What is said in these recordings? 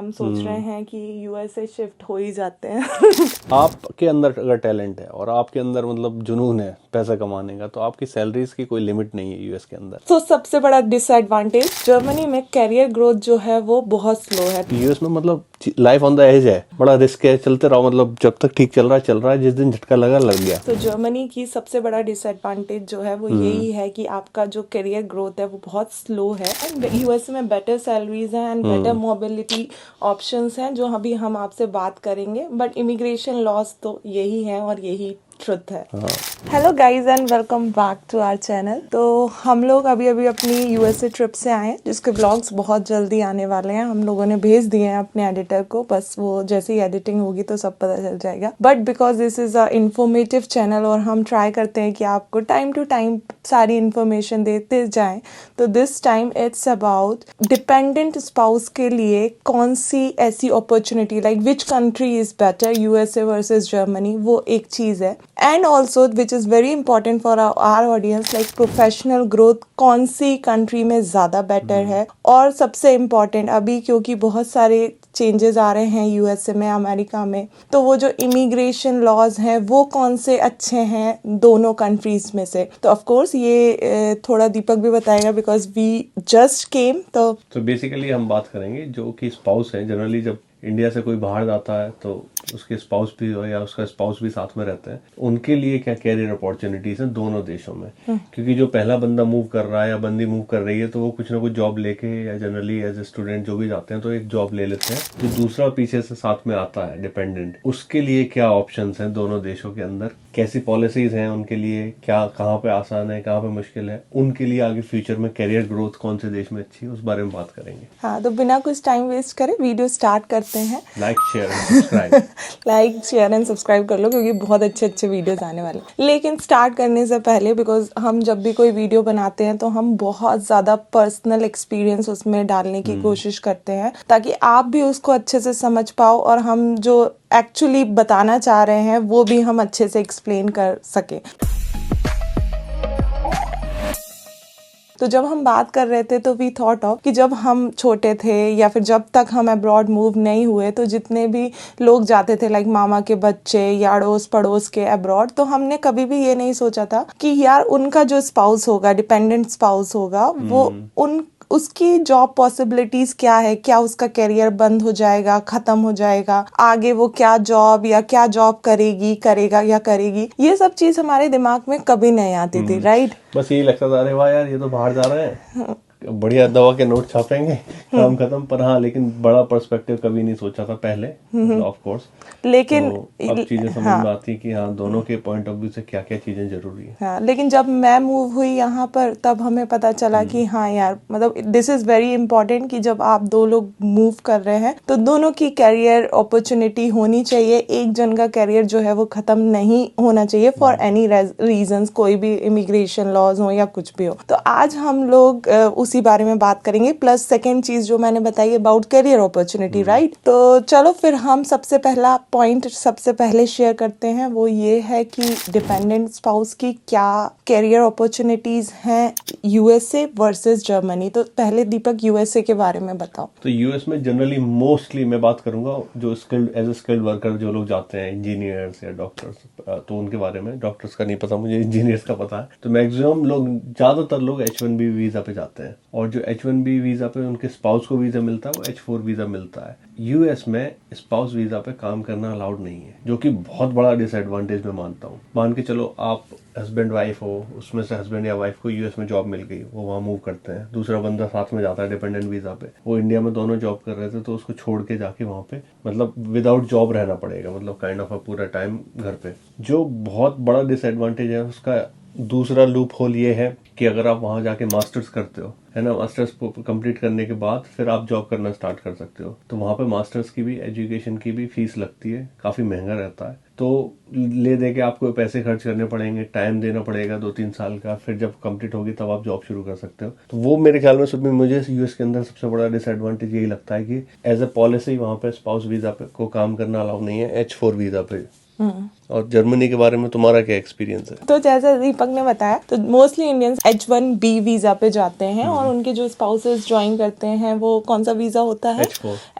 हम सोच रहे हैं कि यूएसए शिफ्ट हो ही जाते हैं। आपके अंदर अगर टैलेंट है और आपके अंदर मतलब जुनून है पैसा कमाने का, तो आपकी सैलरीज की कोई लिमिट नहीं है यूएस के अंदर। तो सबसे बड़ा डिसएडवांटेज, जर्मनी में कैरियर ग्रोथ जो है वो बहुत स्लो है। यूएस में मतलब लाइफ ऑन द एज है, बड़ा रिस्क है, चलते रहो, मतलब जब तक ठीक चल रहा है, जिस दिन झटका लगा लग गया। तो जर्मनी की सबसे बड़ा डिसएडवांटेज जो है वो यही है कि आपका जो करियर ग्रोथ है वो बहुत स्लो है। एंड यूएस में बेटर सैलरीज हैं एंड बेटर मोबिलिटी ऑप्शंस हैं जो अभी हम आपसे बात करेंगे, बट इमिग्रेशन लॉस तो यही है और यही ट्रुथ है। Hello guys and welcome back to our channel. तो हम लोग अभी अभी अपनी यूएसए ट्रिप से आए हैं, जिसके ब्लॉग्स बहुत जल्दी आने वाले हैं। हम लोगों ने भेज दिए हैं अपने एडिटर को, बस वो जैसे ही एडिटिंग होगी तो सब पता चल जाएगा। But because this is a informative channel और हम ट्राई करते हैं कि आपको टाइम टू टाइम सारी इन्फॉर्मेशन देते जाएं, तो this time it's about dependent spouse के लिए कौन सी ऐसी opportunity, like which country is better, USA versus Germany, वो एक चीज है। And also which is very important for our audience, like professional growth कौन सी कंट्री में ज्यादा बेटर है। और सबसे इम्पॉर्टेंट अभी, क्योंकि बहुत सारे चेंजेस आ रहे हैं यूएसए में, अमेरिका में, तो वो जो इमिग्रेशन लॉज हैं वो कौन से अच्छे हैं दोनों कंट्रीज में से। तो ऑफ कोर्स ये थोड़ा दीपक भी बताएगा बिकॉज वी जस्ट केम। तो बेसिकली हम बात करेंगे जो कि स्पाउस है। जनरली जब इंडिया से कोई बाहर जाता है तो उसके स्पाउस भी हो या उसका स्पाउस भी साथ में रहते हैं, उनके लिए क्या कैरियर अपॉर्चुनिटीज हैं दोनों देशों में। क्योंकि जो पहला बंदा मूव कर रहा है या बंदी मूव कर रही है तो वो कुछ ना कुछ जॉब लेके, या जनरली एज ए स्टूडेंट जो भी जाते हैं तो एक जॉब ले लेते हैं। जो दूसरा पीछे से साथ में आता है डिपेंडेंट, उसके लिए क्या ऑप्शंस हैं दोनों देशों के अंदर, कैसी पॉलिसीज हैं उनके लिए, क्या कहाँ पे आसान है कहाँ पे मुश्किल है, उनके लिए आगे फ्यूचर में कैरियर ग्रोथ कौन से देश में अच्छी है, उस बारे में बात करेंगे। हाँ, तो बिना कुछ टाइम वेस्ट करे वीडियो स्टार्ट करते हैं। Like share and subscribe. Like share and subscribe कर लो क्योंकि बहुत अच्छे अच्छे वीडियोस आने वाले हैं। लेकिन स्टार्ट करने से पहले, बिकॉज हम जब भी कोई वीडियो बनाते हैं तो हम बहुत ज़्यादा पर्सनल एक्सपीरियंस उसमें डालने की कोशिश करते हैं ताकि आप भी उसको अच्छे से समझ पाओ और हम जो एक्चुअली बताना चाह रहे हैं वो भी हम अच्छे से एक्सप्लेन कर सकें। तो जब हम बात कर रहे थे तो वी थॉट ऑफ कि जब हम छोटे थे या फिर जब तक हम अब्रॉड मूव नहीं हुए, तो जितने भी लोग जाते थे लाइक मामा के बच्चे या अड़ोस पड़ोस के अब्रॉड, तो हमने कभी भी ये नहीं सोचा था कि यार उनका जो स्पाउस होगा, डिपेंडेंट स्पाउस होगा, वो उसकी जॉब पॉसिबिलिटीज क्या है, क्या उसका करियर बंद हो जाएगा, खत्म हो जाएगा, आगे वो क्या जॉब या क्या जॉब करेगा या करेगी, ये सब चीज हमारे दिमाग में कभी नहीं आती थी, राइट। बस यही लगता था, अरे वाह यार ये तो बाहर जा रहे हैं, बढ़िया दवा के नोट छापेंगे, काम खत्म। पर हाँ, लेकिन बड़ा पर्सपेक्टिव कभी नहीं सोचा था पहले, ऑफ कोर्स। लेकिन तो अब चीजें समझ में आती कि हाँ, दोनों के पॉइंट ऑफ व्यू से क्या क्या चीजें जरूरी है। हाँ, लेकिन जब मैं मूव हुई यहाँ पर तब हमें पता चला कि हाँ यार, मतलब दिस इज वेरी इंपॉर्टेंट कि जब आप दो लोग मूव कर रहे हैं तो दोनों की कैरियर अपॉर्चुनिटी होनी चाहिए। एक जन का कैरियर जो है वो खत्म नहीं होना चाहिए फॉर एनी रीजंस, कोई भी इमिग्रेशन लॉज हो या कुछ भी हो। तो आज हम लोग उसी बारे में बात करेंगे, प्लस सेकेंड चीज जो मैंने बताई अबाउट कैरियर अपॉर्चुनिटी, राइट। तो चलो फिर हम सबसे पहला पॉइंट सबसे पहले शेयर करते हैं, वो ये है कि डिपेंडेंट स्पाउस की क्या कैरियर अपॉर्चुनिटीज हैं यूएसए वर्सेस जर्मनी। तो पहले दीपक यूएसए के बारे में बताओ। तो यूएस में जनरली मोस्टली मैं बात करूंगा जो skilled as a skilled worker जो लोग जाते हैं, इंजीनियर्स या डॉक्टर्स, तो उनके बारे में, डॉक्टर्स का नहीं पता मुझे, इंजीनियर्स का पता है। तो मैक्सिमम लोग, ज्यादातर लोग H1B वीजा पे जाते हैं, और जो H1B वीजा पे उनके स्पाउस को वीजा मिलता है वो H4 वीजा मिलता है। यूएस में स्पाउस वीजा पे काम करना अलाउड नहीं है, जो कि बहुत बड़ा डिसएडवांटेज मैं मानता हूँ। मान के चलो आप हस्बैंड वाइफ हो, उसमें से हस्बैंड या वाइफ को यूएस में जॉब मिल गई, वो वहाँ मूव करते हैं, दूसरा बंदा साथ में जाता है डिपेंडेंट वीजा पे, वो इंडिया में दोनों जॉब कर रहे थे, तो उसको छोड़ के जाके वहाँ पे मतलब विदाउट जॉब रहना पड़ेगा, मतलब काइंड ऑफ पूरा टाइम घर पे। जो बहुत बड़ा डिसएडवांटेज है उसका। दूसरा लूप होल ये है कि अगर आप वहां जाके मास्टर्स करते हो, है ना, मास्टर्स कंप्लीट करने के बाद फिर आप जॉब करना स्टार्ट कर सकते हो, तो वहां पे मास्टर्स की भी, एजुकेशन की भी फीस लगती है, काफी महंगा रहता है। तो ले दे के आपको पैसे खर्च करने पड़ेंगे, टाइम देना पड़ेगा 2-3 साल का, फिर जब कंप्लीट होगी तब आप जॉब शुरू कर सकते हो। तो वो मेरे ख्याल में सब में मुझे यूएस के अंदर सबसे बड़ा डिसएडवांटेज यही लगता है कि एज ए पॉलिसी वहां पे स्पाउस वीजा पे को काम करना अलाउ नहीं है, H4 वीजा पे और जर्मनी के बारे में तुम्हारा क्या एक्सपीरियंस है? तो जैसा दीपक ने बताया, तो मोस्टली इंडियंस H1B वीजा पे जाते हैं और उनके जो स्पाउसेस ज्वाइन करते हैं वो कौन सा वीजा होता है?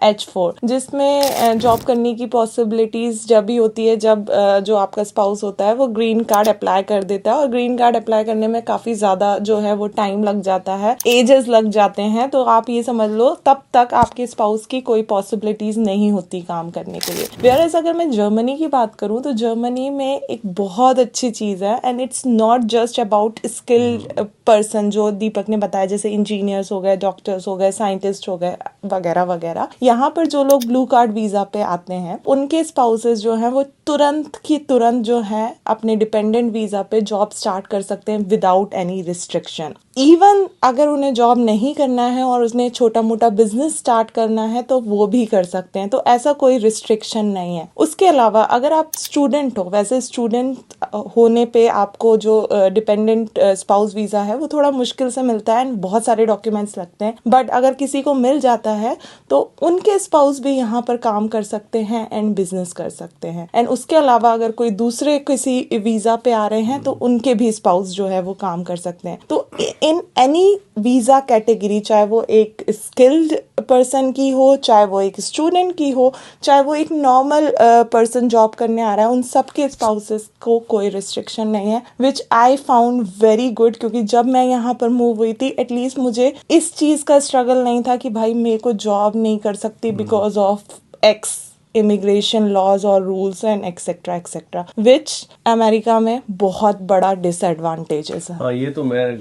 H4, जिसमें जॉब करने की पॉसिबिलिटीज जब भी होती है जब जो आपका स्पाउस होता है वो ग्रीन कार्ड अप्लाई कर देता है, और ग्रीन कार्ड अप्लाई करने में काफी ज्यादा जो है वो टाइम लग जाता है, एजेस लग जाते हैं। तो आप ये समझ लो तब तक आपके स्पाउस की कोई पॉसिबिलिटीज नहीं होती काम करने के लिए। वेयरएज अगर मैं जर्मनी की बात करूं तो जर्मनी में एक बहुत अच्छी चीज है, and it's not just about skilled person, जो दीपक ने बताया जैसे इंजीनियर्स हो गए, डॉक्टर्स हो गए, साइंटिस्ट हो गए, वगैरह वगैरह। यहाँ पर जो लोग ब्लू कार्ड वीजा पे आते हैं उनके स्पाउसेस जो हैं वो तुरंत की तुरंत जो है अपने डिपेंडेंट वीजा पे जॉब स्टार्ट कर सकते हैं विदाउट एनी रिस्ट्रिक्शन। इवन अगर उन्हें जॉब नहीं करना है और उसने छोटा मोटा बिजनेस स्टार्ट करना है तो वो भी कर सकते हैं, तो ऐसा कोई रिस्ट्रिक्शन नहीं है। उसके अलावा अगर आप स्टूडेंट हो, वैसे स्टूडेंट होने पे आपको जो डिपेंडेंट स्पाउस वीजा है वो थोड़ा मुश्किल से मिलता है, बहुत सारे डॉक्यूमेंट्स लगते हैं, बट अगर किसी को मिल जाता है तो उनके स्पाउस भी यहाँ पर काम कर सकते हैं एंड बिजनेस कर सकते हैं। एंड उसके अलावा अगर कोई दूसरे किसी वीजा पे आ रहे हैं तो उनके भी स्पाउस जो है वो काम कर सकते हैं। तो इन एनी वीजा कैटेगरी, चाहे वो एक स्किल्ड पर्सन की हो, चाहे वो एक स्टूडेंट की हो, चाहे वो एक नॉर्मल पर्सन जॉब करने आ रहा है, उन सबके स्पाउसेस को कोई रिस्ट्रिक्शन नहीं है, विच आई फाउंड वेरी गुड। क्योंकि जब मैं यहाँ पर मूव हुई थी एटलीस्ट मुझे इस चीज का स्ट्रगल नहीं था कि भाई मेरे को जॉब नहीं कर सकती because of ex immigration laws और rules and etcetera etcetera, which America में बहुत बड़ा डिसएडवांटेजेस है। हाँ, ये तो मैं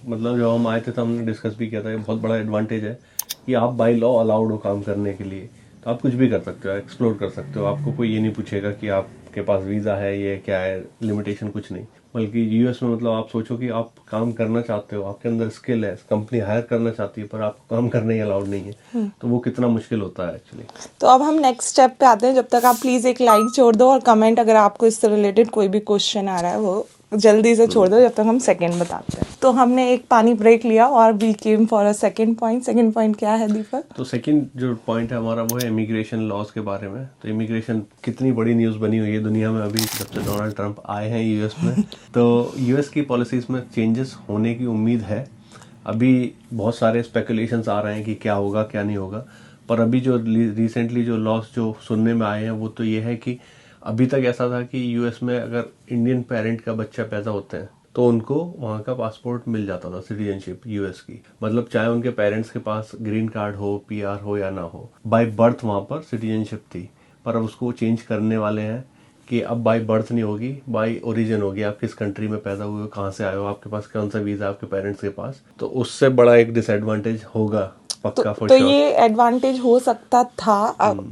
मतलब जब हम आए थे तो हमने डिस्कस भी किया था, ये बहुत बड़ा एडवांटेज है कि आप बाय लॉ अलाउड हो काम करने के लिए, तो आप कुछ भी कर सकते हो, एक्सप्लोर कर सकते हो। आपको कोई ये नहीं पूछेगा कि आपके पास वीज़ा है, ये क्या है, लिमिटेशन कुछ नहीं। बल्कि यूएस में मतलब आप सोचो कि आप काम करना चाहते हो, आपके अंदर स्किल है, कंपनी हायर करना चाहती है, पर आपको काम करने ही अलाउड नहीं है, तो वो कितना मुश्किल होता है एक्चुअली। तो अब हम नेक्स्ट स्टेप पे आते हैं। जब तक आप प्लीज एक लाइक छोड़ दो और कमेंट अगर आपको इससे रिलेटेड कोई भी क्वेश्चन आ रहा है वो जल्दी से छोड़ दो, जब तक हम सेकंड बताते हैं। तो हमने एक पानी ब्रेक लिया और we came for a second point. Second point क्या है दीपक? तो सेकंड जो पॉइंट है हमारा वो है इमिग्रेशन लॉज के बारे में। तो इमिग्रेशन कितनी बड़ी न्यूज़ बनी हुई है दुनिया में अभी जब से डोनाल्ड ट्रंप आए हैं यूएस में। तो यूएस की पॉलिसीज में चेंजेस होने की उम्मीद है। अभी बहुत सारे स्पेकुलेशंस आ रहे हैं कि क्या होगा क्या नहीं होगा, पर अभी जो रिसेंटली जो लॉज जो सुनने में आए हैं वो तो ये है कि अभी तक ऐसा था कि यूएस में अगर इंडियन पेरेंट का बच्चा पैदा होते हैं तो उनको वहाँ का पासपोर्ट मिल जाता था, सिटीजनशिप यूएस की। मतलब चाहे उनके पेरेंट्स के पास ग्रीन कार्ड हो, पीआर हो या ना हो, बाय बर्थ वहाँ पर सिटीजनशिप थी। पर अब उसको चेंज करने वाले हैं कि अब बाय बर्थ नहीं होगी, बाय ओरिजिन होगी। आप किस कंट्री में पैदा हुए हो, कहाँ से आए हो, आपके पास कौन सा वीज़ा आपके पेरेंट्स के पास, तो उससे बड़ा एक डिसएडवांटेज होगा पक्का फॉर तो श्योर। ये एडवांटेज हो सकता था,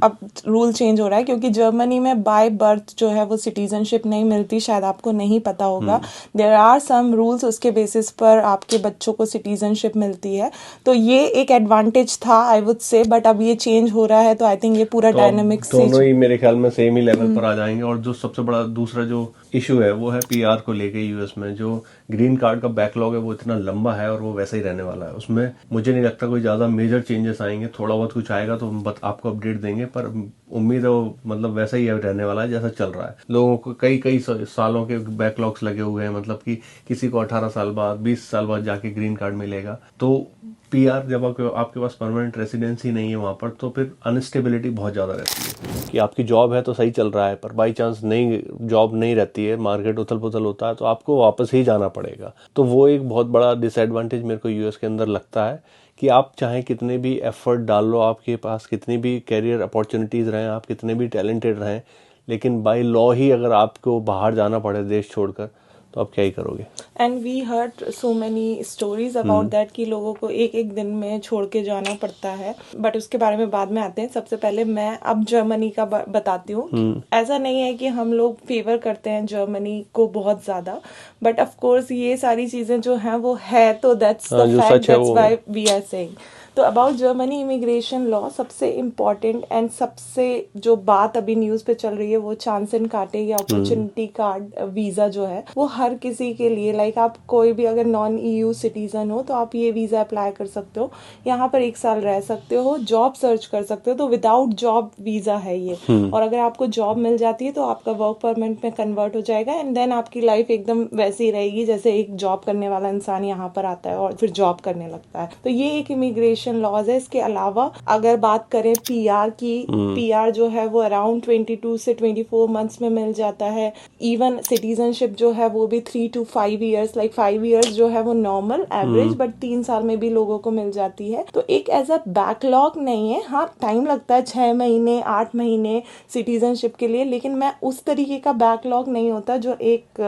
अब रूल चेंज हो रहा है क्योंकि जर्मनी में बाय बर्थ जो है वो सिटीजनशिप नहीं मिलती, शायद आपको नहीं पता होगा। देयर आर सम रूल्स, उसके बेसिस पर आपके बच्चों को सिटीजनशिप मिलती है। तो ये एक एडवांटेज था आई वुड से, बट अब ये चेंज हो रहा है तो आई थिंक ये पूरा तो डायनामिक दोनों ही मेरे ख्याल में सेम ही लेवल पर आ जाएंगे। और जो सबसे बड़ा दूसरा जो इशू है वो है पीआर को लेके यूएस में। जो ग्रीन कार्ड का बैकलॉग है वो इतना लंबा है और वो वैसा ही रहने वाला है। उसमें मुझे नहीं लगता कोई ज्यादा मेजर चेंजेस आएंगे। थोड़ा बहुत कुछ आएगा तो हम आपको अपडेट देंगे, पर उम्मीद है वो मतलब वैसा ही रहने वाला है जैसा चल रहा है। लोगों को कई कई सालों के बैकलॉग्स लगे हुए हैं, मतलब कि किसी को 18 साल बाद 20 साल बाद जाके ग्रीन कार्ड मिलेगा। तो पीआर जब आपके पास परमानेंट रेसिडेंसी नहीं है वहाँ पर, तो फिर अनस्टेबिलिटी बहुत ज़्यादा रहती है कि आपकी जॉब है तो सही चल रहा है, पर बाई चांस नहीं, जॉब नहीं रहती है, मार्केट उथल पुथल होता है, तो आपको वापस ही जाना पड़ेगा। तो वो एक बहुत बड़ा डिसएडवांटेज मेरे को यूएस के अंदर लगता है कि आप चाहे कितने भी एफर्ट डाल लो, आपके पास कितनी भी कैरियर अपॉर्चुनिटीज़ रहें, आप कितने भी टैलेंटेड रहें, लेकिन बाय लॉ ही अगर आपको बाहर जाना पड़े देश छोड़कर, तो आप क्या ही करोगे। And we heard so many stories about that कि लोगों को एक एक दिन में छोड़ के जाना पड़ता है, बट उसके बारे में बाद में आते हैं। सबसे पहले मैं अब जर्मनी का बताती हूँ। ऐसा नहीं है कि हम लोग फेवर करते हैं जर्मनी को बहुत ज्यादा, बट ऑफ कोर्स ये सारी चीजें जो हैं वो है, तो that's the fact, that's why we are saying. तो अबाउट जर्मनी इमिग्रेशन लॉ सबसे इम्पॉर्टेंट एंड सबसे जो बात अभी न्यूज़ पे चल रही है वो चांस एंड कार्टे या अपॉर्चुनिटी कार्ड वीज़ा जो है वो हर किसी के लिए, लाइक आप कोई भी अगर नॉन EU सिटीजन हो तो आप ये वीज़ा अप्लाई कर सकते हो, यहाँ पर 1 साल रह सकते हो, जॉब सर्च कर सकते हो, तो विदाउट जॉब वीज़ा है ये। और अगर आपको जॉब मिल जाती है तो आपका वर्क परमिट में कन्वर्ट हो जाएगा एंड देन आपकी लाइफ एकदम वैसी रहेगी जैसे एक जॉब करने वाला इंसान यहाँ पर आता है और फिर जॉब करने लगता है। तो ये एक इमिग्रेशन लॉज है। इसके अलावा अगर बात करें PR की, PR जो है वो अराउंड 22 से 24 मंथ्स में मिल जाता है। इवन सिटीजनशिप जो है वो भी 3 to 5 ईयर्स, लाइक 5 ईयर्स जो है वो नॉर्मल एवरेज, बट 3 साल में भी लोगों को मिल जाती है। तो एक एज अ बैकलॉग नहीं है, हाँ टाइम लगता है 6 महीने 8 महीने सिटीजनशिप के लिए, लेकिन मैं उस तरीके का बैकलॉग नहीं होता जो एक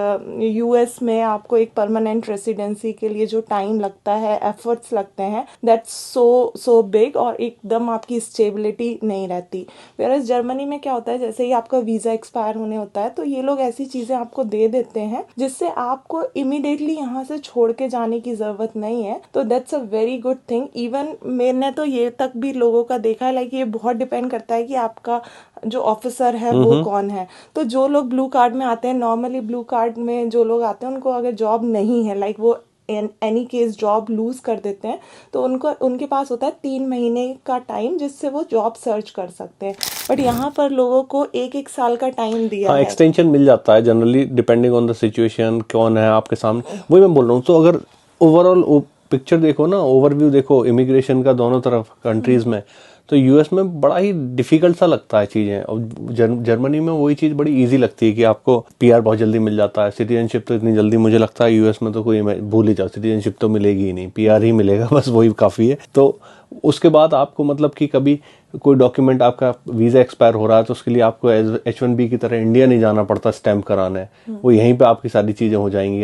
US में आपको एक परमानेंट रेसिडेंसी के लिए जो टाइम लगता है, एफर्ट्स लगते हैं, दैट्स सो बिग, और एकदम आपकी स्टेबिलिटी नहीं रहती। वेयरएज जर्मनी में क्या होता है, जैसे ही आपका वीज़ा एक्सपायर होने होता है तो ये लोग ऐसी चीज़ें आपको दे देते हैं जिससे आपको इमीडिएटली यहाँ से छोड़ के जाने की ज़रूरत नहीं है। तो that's a very good thing. Even मैंने तो ये तक भी लोगों का देखा है, लाइक ये बहुत डिपेंड करता है कि आपका जो ऑफिसर है वो कौन है। तो जो लोग ब्लू कार्ड में आते हैं, नॉर्मली ब्लू कार्ड में जो लोग आते हैं उनको अगर जॉब नहीं है, लाइक वो एनी केस जॉब लूज कर देते हैं, तो उनको उनके पास होता है 3 महीने का टाइम जिससे वो जॉब सर्च कर सकते हैं। बट यहाँ पर लोगों को 1 साल का टाइम दिया हाँ, है। एक्सटेंशन मिल जाता है generally depending on the situation, कौन है आपके सामने, वही मैं बोल रहा हूँ। तो अगर ओवरऑल पिक्चर देखो ना, ओवरव्यू देखो इमिग्रेशन का दोनों तरफ कंट्रीज में, तो US में बड़ा ही डिफिकल्ट सा लगता है चीज़ें, और जर्मनी में वही चीज़ बड़ी इजी लगती है कि आपको PR बहुत जल्दी मिल जाता है। सिटीजनशिप तो इतनी जल्दी मुझे लगता है US में तो कोई भूल ही जाओ, सिटीजनशिप तो मिलेगी ही नहीं, PR ही मिलेगा, बस वही काफ़ी है। तो उसके बाद आपको मतलब कि कभी कोई डॉक्यूमेंट आपका वीज़ा एक्सपायर हो रहा है तो उसके लिए आपको H1B की तरह इंडिया नहीं जाना पड़ता स्टैम्प कराने, वो यहीं पे आपकी सारी चीज़ें हो जाएंगी।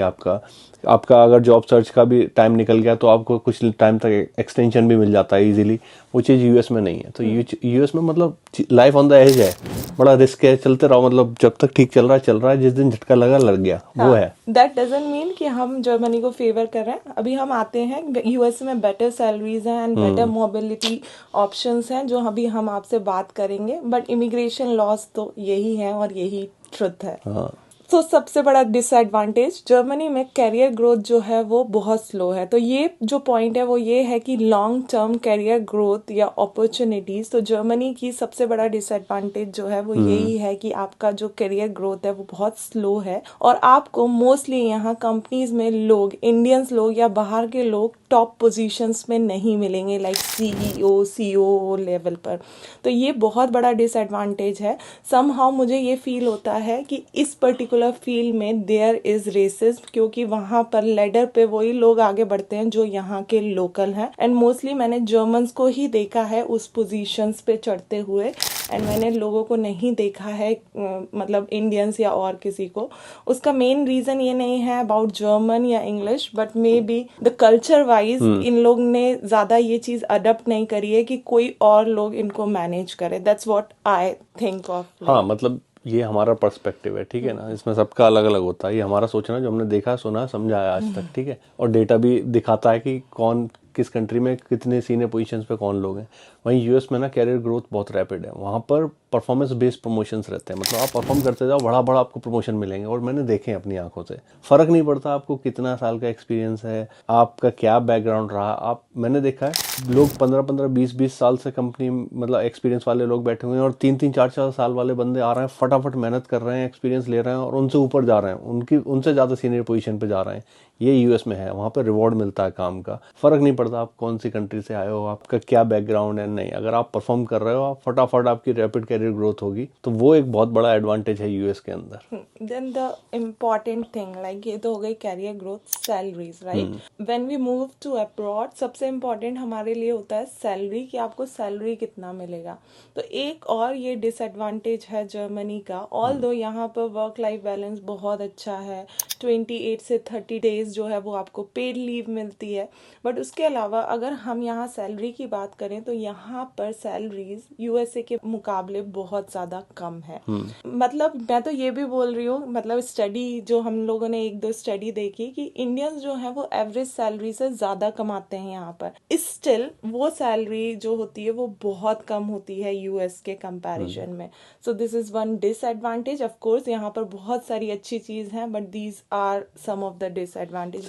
आपका अगर जॉब सर्च का भी टाइम निकल गया तो आपको कुछ टाइम तक एक्सटेंशन भी मिल जाता है इजीली, वो चीज़ US में नहीं है। तो US में मतलब लाइफ ऑन द एज है, बड़ा रिस्क है, चलते रहो, मतलब जब तक ठीक चल रहा है, जिस दिन झटका लगा लग गया, वो है। दैट डजंट मीन कि हम जर्मनी को फेवर कर रहे हैं। अभी हम आते हैं US में बेटर सैलरीज हैं एंड बेटर मोबिलिटी ऑप्शंस हैं जो अभी हम आपसे बात करेंगे, बट इमिग्रेशन लॉज तो यही है और यही ट्रुथ है। हाँ, तो सबसे बड़ा डिसएडवांटेज जर्मनी में कैरियर ग्रोथ जो है वो बहुत स्लो है। तो ये जो पॉइंट है वो ये है कि लॉन्ग टर्म कैरियर ग्रोथ या अपॉर्चुनिटीज, तो जर्मनी की सबसे बड़ा डिसएडवांटेज जो है वो यही है कि आपका जो कैरियर ग्रोथ है वो बहुत स्लो है, और आपको मोस्टली यहाँ कंपनीज में लोग, इंडियंस लोग या बाहर के लोग टॉप पोजीशंस में नहीं मिलेंगे, लाइक CEO CO लेवल पर। तो ये बहुत बड़ा डिसएडवांटेज है। समहाउ मुझे ये फील होता है कि इस पर्टिकुलर फील्ड में देयर इज रेसिज्म, क्योंकि वहाँ पर लेडर पे वही लोग आगे बढ़ते हैं जो यहाँ के लोकल हैं, एंड मोस्टली मैंने जर्मन्स को ही देखा है उस पोजीशंस पे चढ़ते हुए, एंड मैंने लोगों को नहीं देखा है मतलब इंडियंस या और किसी को। उसका मेन रीजन ये नहीं है अबाउट जर्मन या English, but may be the culture wise इन लोग ने ज्यादा ये चीज अडप्ट नहीं करी है कि कोई और लोग इनको मैनेज करे। That's what I think of. हाँ, मतलब ये हमारा पर्सपेक्टिव है, ठीक है ना, इसमें सबका अलग अलग होता है। ये हमारा सोचना जो हमने देखा, सुना, समझा है आज तक, ठीक है, और डेटा भी दिखाता है कि कौन किस कंट्री में कितने सीनियर पोजीशंस पे कौन लोग हैं। वहीं US में ना कैरियर ग्रोथ बहुत रैपिड है, वहाँ पर परफॉर्मेंस बेस्ड प्रमोशंस रहते हैं, मतलब आप परफॉर्म करते जाओ, बड़ा बड़ा आपको प्रमोशन मिलेंगे। और मैंने देखे अपनी आंखों से, फर्क नहीं पड़ता आपको कितना साल का एक्सपीरियंस है, आपका क्या बैकग्राउंड रहा। मैंने देखा है लोग 15-15 20-20 साल से कंपनी मतलब एक्सपीरियंस वाले लोग बैठे हुए हैं, और 3-3 4-4 साल वाले बंदे आ रहे हैं, फटाफट मेहनत कर रहे हैं, एक्सपीरियंस ले रहे हैं और उनसे ऊपर जा रहे हैं, उनसे ज़्यादा सीनियर पोजीशन पे जा रहे हैं। ये US में है, वहाँ पर रिवॉर्ड मिलता है काम का, फर्क नहीं पड़ता आप कौन सी कंट्री से आए हो, आपका क्या बैकग्राउंड है, नहीं, अगर आप परफॉर्म कर रहे हो आप फटाफट आपकी रैपिड कैरियर ग्रोथ होगी। तो वो एक बहुत बड़ा एडवांटेज है US के अंदर। Then the important thing, like ये तो हो गई career growth, salaries, right. When we move to abroad सबसे इम्पॉर्टेंट हमारे लिए होता है सैलरी, कि आपको सैलरी कितना मिलेगा। तो एक और ये डिसएडवांटेज है जर्मनी का, ऑल्दो यहाँ पर वर्क लाइफ बैलेंस बहुत अच्छा है, 28 से 30 डेज जो है वो आपको पेड लीव मिलती है, बट उसके अलावा अगर हम यहाँ सैलरी की बात करें तो यहाँ पर सैलरीज यूएसए के मुकाबले बहुत ज़्यादा कम है। मतलब मैं तो ये भी बोल रही हूँ, मतलब स्टडी जो हम लोगों ने एक दो स्टडी देखी कि इंडियंस जो है वो एवरेज सैलरी से ज़्यादा कमाते हैं यहाँ पर, स्टिल वो सैलरी जो होती है वो बहुत कम होती है यूएस के कंपैरिजन में। So this is one disadvantage. Of course यहाँ पर बहुत सारी अच्छी चीज़ हैं, but these are some of the disadvantage.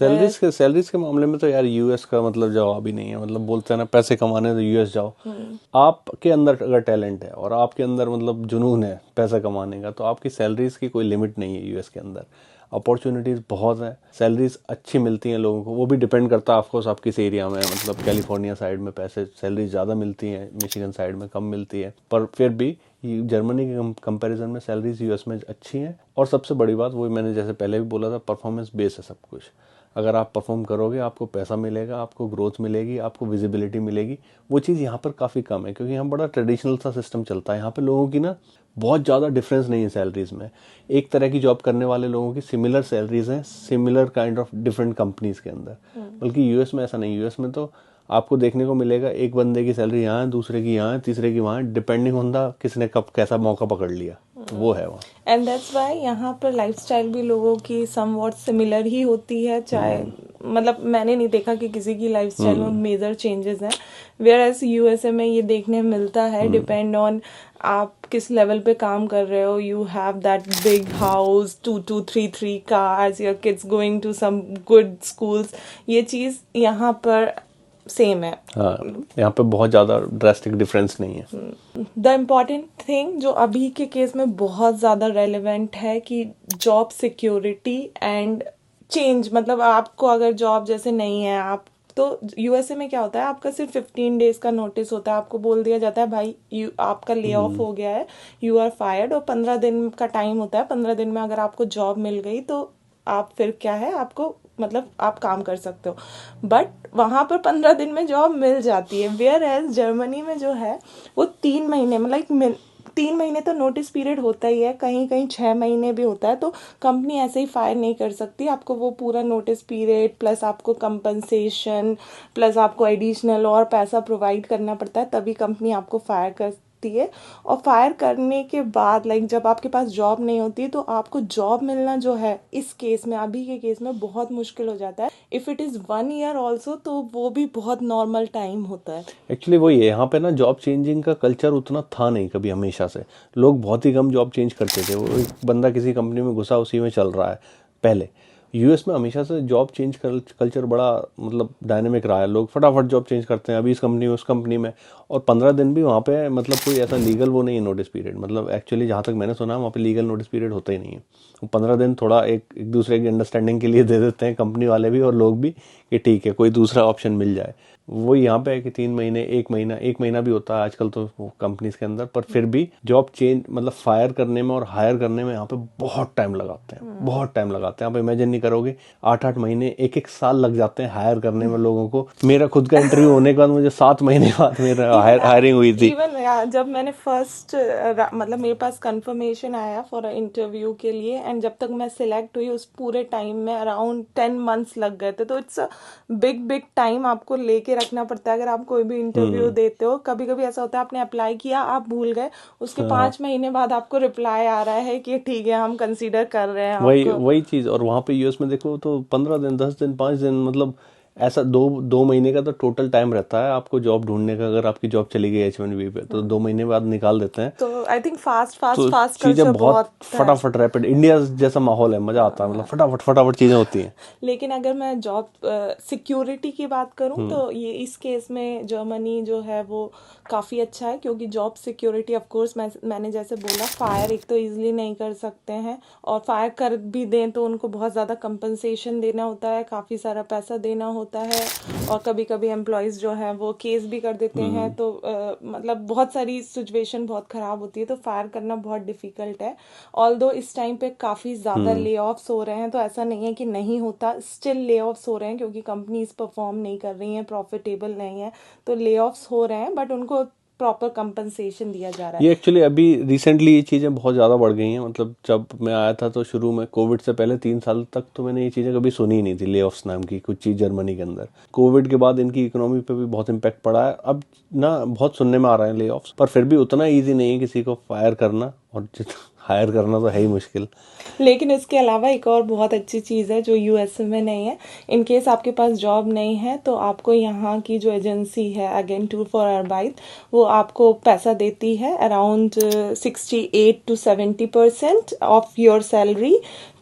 Salaries के मामले में तो यार यूएस का मतलब जवाब ही नहीं है। मतलब बोलते हैं ना, पैसे कमाने तो यूएस जाओ। आपके अंदर अगर टैलेंट है और आपके अंदर मतलब जुनून है पैसा कमाने का, तो आपकी सैलरीज की कोई लिमिट नहीं है यूएस के अंदर। अपॉर्चुनिटीज़ बहुत हैं, सैलरीज अच्छी मिलती हैं लोगों को। वो भी डिपेंड करता है ऑफकोर्स आप किस एरिया में, मतलब कैलिफोर्निया साइड में पैसे सैलरी ज़्यादा मिलती हैं, मिशिगन साइड में कम मिलती है, पर फिर भी जर्मनी के कंपैरिजन में सैलरीज यूएस में अच्छी हैं। और सबसे बड़ी बात वही मैंने जैसे पहले भी बोला था, परफॉर्मेंस बेस है सब कुछ। अगर आप परफॉर्म करोगे आपको पैसा मिलेगा, आपको ग्रोथ मिलेगी, आपको विजिबिलिटी मिलेगी। वो चीज़ यहाँ पर काफ़ी कम है क्योंकि यहाँ बड़ा ट्रेडिशनल सा सिस्टम चलता है। यहाँ पे लोगों की ना बहुत ज़्यादा डिफरेंस नहीं है सैलरीज में। एक तरह की जॉब करने वाले लोगों की सिमिलर सैलरीज हैं, similar kind of different companies के अंदर। बल्कि यूएस में ऐसा नहीं। यूएस में तो आपको देखने को मिलेगा एक बंदे की सैलरी यहाँ है, दूसरे की यहाँ है, तीसरे की वहाँ है, डिपेंडिंग ऑन द किसने कब कैसा मौका पकड़ लिया, वो है वहाँ। एंड दैट्स वाई यहाँ पर लाइफस्टाइल भी लोगों की समवॉट सिमिलर ही होती है। चाहे मतलब मैंने नहीं देखा कि किसी की लाइफस्टाइल में मेजर चेंजेस हैं, वेयर एज यूएसए में ये देखने मिलता है। डिपेंड ऑन आप किस लेवल पे काम कर रहे हो। You have that big house, 2-3 cars, your kids going to some good schools, ये चीज़ यहाँ पर सेम है। हाँ, यहाँ पे बहुत ज़्यादा ड्रास्टिक डिफरेंस नहीं है। द इम्पॉर्टेंट थिंग जो अभी के केस में बहुत ज़्यादा रेलेवेंट है कि जॉब सिक्योरिटी एंड चेंज। मतलब आपको अगर जॉब जैसे नहीं है, आप तो यूएसए में क्या होता है, आपका सिर्फ 15 डेज का नोटिस होता है। आपको बोल दिया जाता है भाई आपका ले ऑफ हो गया है, यू आर फायर्ड, और 15 दिन का टाइम होता है। 15 दिन में अगर आपको जॉब मिल गई तो आप फिर क्या है, आपको मतलब आप काम कर सकते हो। बट वहाँ पर 15 दिन में जॉब मिल जाती है। वेयर एज जर्मनी में जो है वो 3 महीने मतलब 3 महीने तो नोटिस पीरियड होता ही है, कहीं कहीं 6 महीने भी होता है। तो कंपनी ऐसे ही फायर नहीं कर सकती। आपको वो पूरा नोटिस पीरियड प्लस आपको कंपनसेशन प्लस आपको एडिशनल और पैसा प्रोवाइड करना पड़ता है, तभी कंपनी आपको फायर करती है। और फायर करने के बाद लाइक जब आपके पास जॉब नहीं होती तो आपको जॉब मिलना जो है इस केस में, अभी के केस में बहुत मुश्किल हो जाता है। If it is 1 year also तो वो भी बहुत नॉर्मल टाइम होता है। एक्चुअली वही है, यहाँ पे ना जॉब चेंजिंग का कल्चर उतना था नहीं कभी। हमेशा से लोग बहुत ही कम जॉब चेंज करते थे। वो एक बंदा किसी कंपनी में घुसा उसी में चल रहा है पहले। यूएस में हमेशा से जॉब चेंज कल्चर बड़ा मतलब डायनेमिक रहा है। लोग फटाफट जॉब चेंज करते हैं, अभी इस कंपनी में उस कंपनी में, और 15 दिन भी वहाँ पे मतलब कोई ऐसा लीगल वो नहीं है नोटिस पीरियड। मतलब एक्चुअली जहाँ तक मैंने सुना वहाँ पे लीगल नोटिस पीरियड होता ही नहीं है। 15 दिन थोड़ा एक दूसरे की अंडरस्टैंडिंग के लिए दे देते हैं कंपनी वाले भी और लोग भी, कि ठीक है कोई दूसरा ऑप्शन मिल जाए। वो यहाँ पे है कि 3 महीने, 1 महीना भी होता है आजकल तो कंपनीज के अंदर। पर फिर भी जॉब चेंज मतलब फायर करने में और हायर करने में यहाँ पे बहुत टाइम लगाते हैं, बहुत टाइम लगाते हैं। आप इमेजिन नहीं करोगे, 8-8 महीने, 1-1 साल लग जाते हैं हायर करने में लोगों को। मेरा खुद का इंटरव्यू होने के बाद मुझे 7 महीने बाद मेरा हायरिंग हुई थी। इवन जब मैंने फर्स्ट मतलब मेरे पास कंफर्मेशन आया फॉर इंटरव्यू के लिए, एंड जब तक मैं सिलेक्ट हुई उस पूरे टाइम में अराउंड 10 मंथ्स लग गए थे। तो इट्स अ बिग टाइम आपको लेके रखना पड़ता है अगर आप कोई भी इंटरव्यू देते हो। कभी कभी ऐसा होता है आपने अप्लाई किया, आप भूल गए, उसके 5 महीने बाद आपको रिप्लाई आ रहा है कि ठीक है हम कंसीडर कर रहे हैं आपको। वही चीज़। और वहाँ पे यूएस में देखो तो 15 दिन, 10 दिन, 5 दिन, मतलब ऐसा 2 महीने का तो टोटल टाइम रहता है आपको जॉब ढूंढने का। अगर आपकी जॉब चली गई H1B पे तो 2 महीने बाद निकाल देते हैं। तो आई थिंक फास्ट चीज़ें कल्चर बहुत है। फटाफट रैपिड, इंडिया जैसा माहौल है, मज़ा आता है। मतलब फटाफट चीज़ें होती हैं। लेकिन अगर मैं जॉब सिक्योरिटी की बात करूं तो ये इस केस में जर्मनी जो है वो काफ़ी अच्छा है, क्योंकि जॉब सिक्योरिटी ऑफ कोर्स मैंने जैसे बोला, फायर एक तो इजीली नहीं कर सकते हैं, और फायर कर भी दें तो उनको बहुत ज़्यादा कंपनसेशन देना होता है, काफ़ी सारा पैसा देना होता है, और कभी कभी एम्प्लॉयज़ जो है वो केस भी कर देते हैं। तो मतलब बहुत सारी सिचुएशन बहुत ख़राब होती है, तो फायर करना बहुत डिफ़िकल्ट है। ऑल्दो इस टाइम पे काफ़ी ज़्यादा ले ऑफ्स हो रहे हैं, तो ऐसा नहीं है कि नहीं होता, स्टिल ले ऑफ्स हो रहे हैं क्योंकि कंपनीज परफॉर्म नहीं कर रही हैं, प्रॉफिटेबल नहीं है, तो ले ऑफ्स हो रहे हैं। बट उनको प्रॉपर कंपनसेशन दिया जा रहा है। ये एक्चुअली अभी रिसेंटली ये चीज़ें बहुत ज़्यादा बढ़ गई हैं। मतलब जब मैं आया था तो शुरू में कोविड से पहले 3 साल तक तो मैंने ये चीज़ें कभी सुनी ही नहीं थी, ले ऑफ्स नाम की कुछ चीज़ जर्मनी के अंदर। कोविड के बाद इनकी इकोनॉमी पे भी बहुत इम्पैक्ट पड़ा है। अब ना बहुत सुनने में आ रहे हैं ले ऑफ्स, पर फिर भी उतना ईजी नहीं है किसी को फायर करना, और हायर करना तो है ही मुश्किल। लेकिन इसके अलावा एक और बहुत अच्छी चीज़ है जो यूएसए में नहीं है। इन केस आपके पास जॉब नहीं है तो आपको यहाँ की जो एजेंसी है अगेंटूर फॉर अर्बाइट, वो आपको पैसा देती है around 68 to 70% of your salary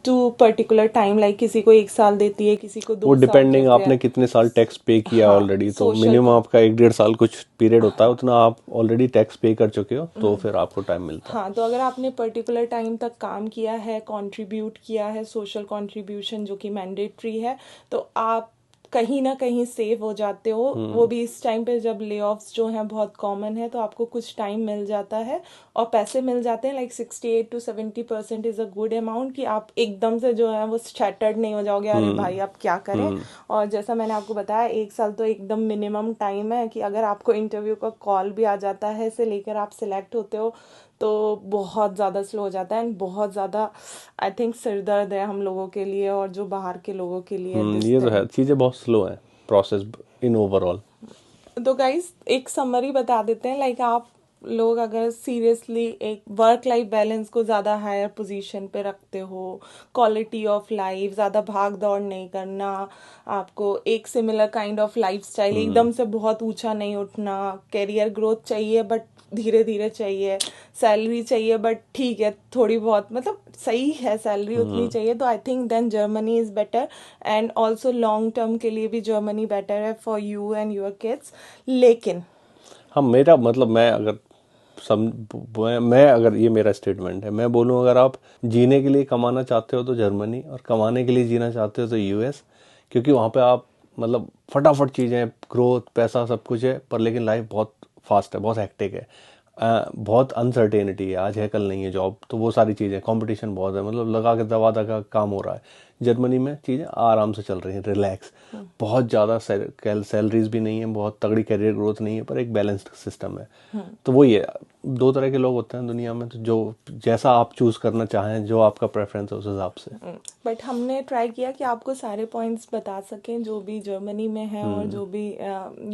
to particular time. Like किसी को 1 साल देती है, किसी को 2 वो साल डिपेंडिंग देते आपने हैं। कितने साल टैक्स पे किया हाँ, ऑलरेडी, तो social मिनिमम आपका 1-1.5 साल कुछ पीरियड होता है, उतना आप ऑलरेडी टैक्स पे कर चुके हो तो फिर आपको टाइम मिलता है। हाँ, तो अगर आपने पर्टिकुलर टाइम तक काम किया है, कंट्रीब्यूट किया है, सोशल कंट्रीब्यूशन जो कि मैंडेटरी है, तो आप कहीं ना कहीं सेव हो जाते हो। वो भी इस टाइम पे जब ले ऑफ्स जो हैं बहुत कॉमन है, तो आपको कुछ टाइम मिल जाता है और पैसे मिल जाते हैं। Like 68 to 70% is a good amount कि आप एकदम से जो है वो स्टैटर्ड नहीं हो जाओगे, अरे भाई आप क्या करें। और जैसा मैंने आपको बताया 1 साल तो एकदम मिनिमम टाइम है कि अगर आपको इंटरव्यू का कॉल भी आ जाता है से लेकर आप सिलेक्ट होते हो तो बहुत ज़्यादा स्लो हो जाता है। एंड बहुत ज़्यादा आई थिंक सिरदर्द है हम लोगों के लिए और जो बाहर के लोगों के लिए दिस ये तो थिंग। है, चीज़ें बहुत स्लो है प्रोसेस इन ओवरऑल। तो गाइस एक समरी बता देते हैं। लाइक आप लोग अगर सीरियसली एक वर्क लाइफ बैलेंस को ज़्यादा हायर पोजीशन पे रखते हो, क्वालिटी ऑफ लाइफ, ज़्यादा भाग दौड़ नहीं करना, आपको एक सिमिलर काइंड ऑफ लाइफस्टाइल, एकदम से बहुत ऊंचा नहीं उठना, कैरियर ग्रोथ चाहिए बट धीरे धीरे चाहिए, सैलरी चाहिए बट ठीक है थोड़ी बहुत, मतलब सही है सैलरी उतनी चाहिए, तो I think then Germany is better. And also long term के लिए भी जर्मनी बेटर है for you and your kids. लेकिन हाँ, मेरा मतलब मैं अगर मैं अगर ये मेरा स्टेटमेंट है, मैं बोलूँ अगर आप जीने के लिए कमाना चाहते हो तो जर्मनी, और कमाने के लिए जीना चाहते हो तो यूएस। क्योंकि वहाँ पे आप मतलब फटाफट चीज़ें, ग्रोथ, पैसा सब कुछ है, पर लेकिन लाइफ बहुत फास्ट है, बहुत हेक्टिक है, बहुत अनसर्टेनिटी है, आज है कल नहीं है जॉब, तो वो सारी चीज़ें, कंपटीशन बहुत है, मतलब लगा के दवा दगा काम हो रहा है। जर्मनी में चीज़ें आराम से चल रही हैं, रिलैक्स, बहुत ज़्यादा सैलरीज भी नहीं है, बहुत तगड़ी कैरियर ग्रोथ नहीं है, पर एक बैलेंस्ड सिस्टम है। तो वही है, 2 तरह के लोग होते हैं दुनिया में, तो जो जैसा आप चूज करना चाहें, जो आपका प्रेफरेंस है उस हिसाब से। बट हमने ट्राई किया कि आपको सारे पॉइंट्स बता सकें जो भी जर्मनी में है और जो भी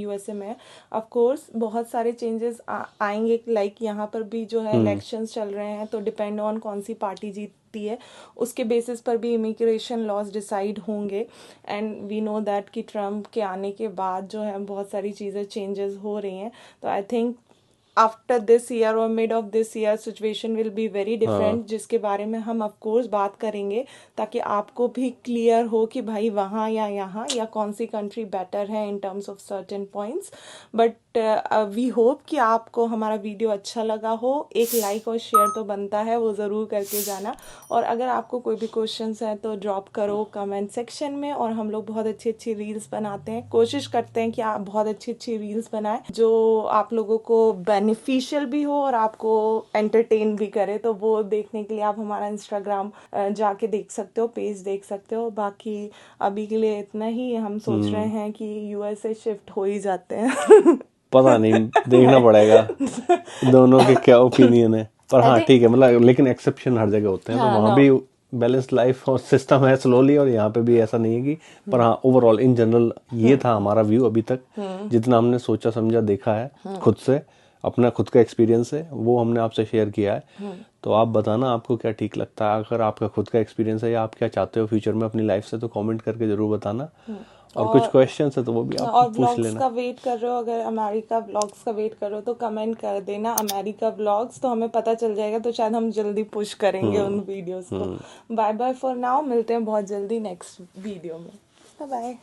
यूएसए में है। ऑफ कोर्स बहुत सारे चेंजेस आएंगे। लाइक यहाँ पर भी जो है इलेक्शंस चल रहे हैं, तो डिपेंड ऑन कौन सी पार्टी जीतती है उसके बेसिस पर भी इमिग्रेशन लॉज डिसाइड होंगे। एंड वी नो दैट कि ट्रम्प के आने के बाद जो है बहुत सारी चीज़ें चेंजेस हो रही हैं। तो I think after this year और mid of this year situation will be very different, जिसके बारे में हम ऑफ कोर्स बात करेंगे ताकि आपको भी क्लियर हो कि भाई वहाँ या यहाँ या कौन सी कंट्री बेटर है in terms of certain points. But we hope कि आपको हमारा वीडियो अच्छा लगा हो। एक लाइक और शेयर तो बनता है, वो ज़रूर करके जाना। और अगर आपको कोई भी क्वेश्चंस हैं तो ड्रॉप करो कमेंट सेक्शन में। और हम लोग बहुत अच्छी अच्छी रील्स बनाते हैं, कोशिश करते हैं कि आप बहुत अच्छी अच्छी रील्स बनाएं जो आप लोगों को बेनिफिशियल भी हो और आपको एंटरटेन भी करे। तो वो देखने के लिए आप हमारा इंस्टाग्राम जाके देख सकते हो, पेज देख सकते हो। बाकी अभी के लिए इतना ही। हम सोच रहे हैं कि यूएसए शिफ्ट हो ही जाते हैं। पता नहीं, देखना पड़ेगा दोनों के क्या ओपिनियन है, पर हाँ ठीक है, मतलब लेकिन एक्सेप्शन हर जगह होते हैं, तो हाँ, वहाँ no. भी बैलेंस लाइफ और सिस्टम है स्लोली, और यहाँ पे भी ऐसा नहीं है कि, पर हाँ ओवरऑल इन जनरल ये था हमारा व्यू अभी तक, जितना हमने सोचा समझा देखा है खुद से, अपना खुद का एक्सपीरियंस है वो हमने आपसे शेयर किया है। तो आप बताना आपको क्या ठीक लगता है, अगर आपका खुद का एक्सपीरियंस है या आप क्या चाहते हो फ्यूचर में अपनी लाइफ से, तो कमेंट करके जरूर बताना। और कुछ क्वेश्चंस है तो वो भी आप और पूछ व्लॉग्स लेना। का वेट कर रहे हो, अगर अमेरिका व्लॉग्स का वेट कर रहे हो तो कमेंट कर देना अमेरिका व्लॉग्स, तो हमें पता चल जाएगा, तो शायद हम जल्दी पुश करेंगे उन वीडियोस को। बाय बाय फॉर नाउ, मिलते हैं बहुत जल्दी नेक्स्ट वीडियो में। Bye bye.